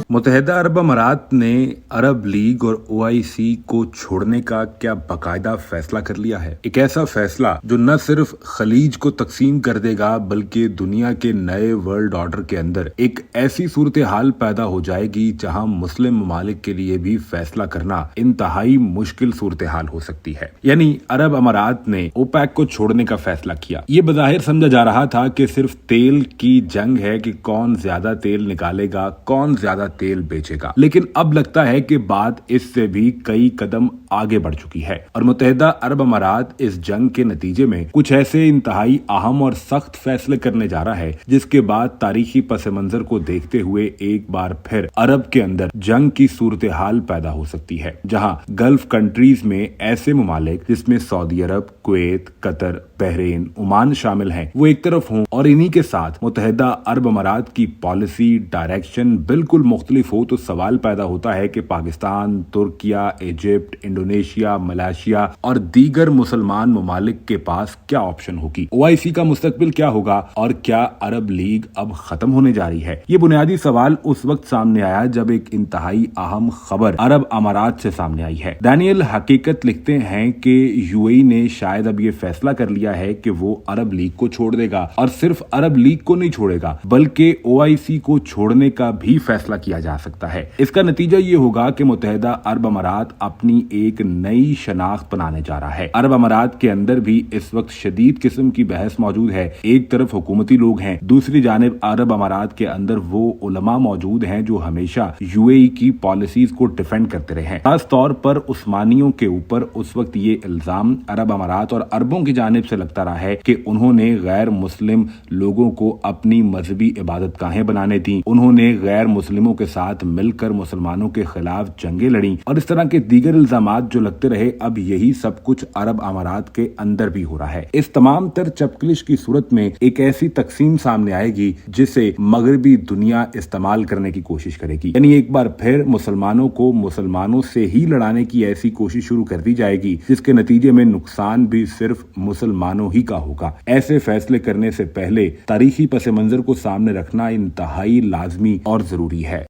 متحدہ عرب امارات نے عرب لیگ اور OIC کو چھوڑنے کا کیا باقاعدہ فیصلہ کر لیا ہے؟ ایک ایسا فیصلہ جو نہ صرف خلیج کو تقسیم کر دے گا بلکہ دنیا کے نئے ورلڈ آرڈر کے اندر ایک ایسی صورتحال پیدا ہو جائے گی جہاں مسلم ممالک کے لیے بھی فیصلہ کرنا انتہائی مشکل صورتحال ہو سکتی ہے۔ یعنی عرب امارات نے OPEC کو چھوڑنے کا فیصلہ کیا۔ یہ بظاہر سمجھا جا رہا تھا کہ صرف تیل کی جنگ ہے کہ کون زیادہ تیل نکالے گا، کون زیادہ تیل بیچے گا، لیکن اب لگتا ہے کہ بات اس سے بھی کئی قدم آگے بڑھ چکی ہے اور متحدہ عرب امارات اس جنگ کے نتیجے میں کچھ ایسے انتہائی اہم اور سخت فیصلے کرنے جا رہا ہے جس کے بعد تاریخی پس منظر کو دیکھتے ہوئے ایک بار پھر عرب کے اندر جنگ کی صورتحال پیدا ہو سکتی ہے، جہاں گلف کنٹریز میں ایسے ممالک جس میں سعودی عرب، کویت، قطر، بحرین، عمان شامل ہیں وہ ایک طرف ہوں اور انہی کے ساتھ متحدہ عرب امارات کی پالیسی ڈائریکشن بالکل مختلف ہو، تو سوال پیدا ہوتا ہے کہ Pakistan, Türkiye, Egypt, Indonesia, Malaysia اور دیگر مسلمان ممالک کے پاس کیا آپشن ہوگی؟ OIC کا مستقبل کیا ہوگا اور کیا عرب لیگ اب ختم ہونے جا رہی ہے؟ یہ بنیادی سوال اس وقت سامنے آیا جب ایک انتہائی اہم خبر عرب امارات سے سامنے آئی ہے۔ دانیل حقیقت لکھتے ہیں کہ UAE نے شاید اب یہ فیصلہ کر لیا ہے کہ وہ عرب لیگ کو چھوڑ دے گا، اور صرف عرب لیگ کو نہیں چھوڑے گا بلکہ OIC کو چھوڑنے کا بھی فیصلہ کیا جا سکتا ہے۔ اس کا نتیجہ یہ ہوگا کہ متحدہ عرب امارات اپنی ایک نئی شناخت بنانے جا رہا ہے۔ عرب امارات کے اندر بھی اس وقت شدید قسم کی بحث موجود ہے۔ ایک طرف حکومتی لوگ ہیں، دوسری جانب عرب امارات کے اندر وہ علماء موجود ہیں جو ہمیشہ UAE کی پالیسیز کو ڈیفینڈ کرتے رہے ہیں۔ خاص طور پر عثمانیوں کے اوپر اس وقت یہ الزام عرب امارات اور عربوں کی جانب سے لگتا رہا ہے کہ انہوں نے غیر مسلم لوگوں کو اپنی مذہبی عبادت گاہیں بنانے دیں، انہوں نے غیر مسلموں کے ساتھ مل کر مسلمانوں کے خلاف جنگیں لڑیں اور اس طرح کے دیگر الزامات جو لگتے رہے، اب یہی سب کچھ عرب امارات کے اندر بھی ہو رہا ہے۔ اس تمام تر چپکلش کی صورت میں ایک ایسی تقسیم سامنے آئے گی جسے مغربی دنیا استعمال کرنے کی کوشش کرے گی، یعنی ایک بار پھر مسلمانوں کو مسلمانوں سے ہی لڑانے کی ایسی کوشش شروع کر دی جائے گی جس کے نتیجے میں نقصان بھی صرف مسلمانوں ہی کا ہوگا۔ ایسے فیصلے کرنے سے پہلے تاریخی پس منظر کو سامنے رکھنا انتہائی لازمی اور ضروری ہے۔